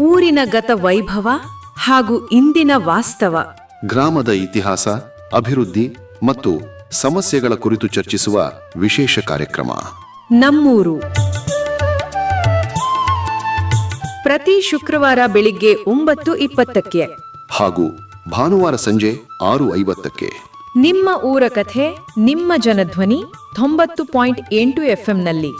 ಊರಿನ ಗತ ವೈಭವ ಹಾಗೂ ಇಂದಿನ ವಾಸ್ತವ, ಗ್ರಾಮದ ಇತಿಹಾಸ, ಅಭಿವೃದ್ಧಿ ಮತ್ತು ಸಮಸ್ಯೆಗಳ ಕುರಿತು ಚರ್ಚಿಸುವ ವಿಶೇಷ ಕಾರ್ಯಕ್ರಮ ನಮ್ಮೂರು. ಪ್ರತಿ ಶುಕ್ರವಾರ ಬೆಳಿಗ್ಗೆ 9:20 ಹಾಗೂ ಭಾನುವಾರ ಸಂಜೆ 6:50. ನಿಮ್ಮ ಊರ ಕಥೆ ನಿಮ್ಮ ಜನಧ್ವನಿ 90.8 FM ನಲ್ಲಿ.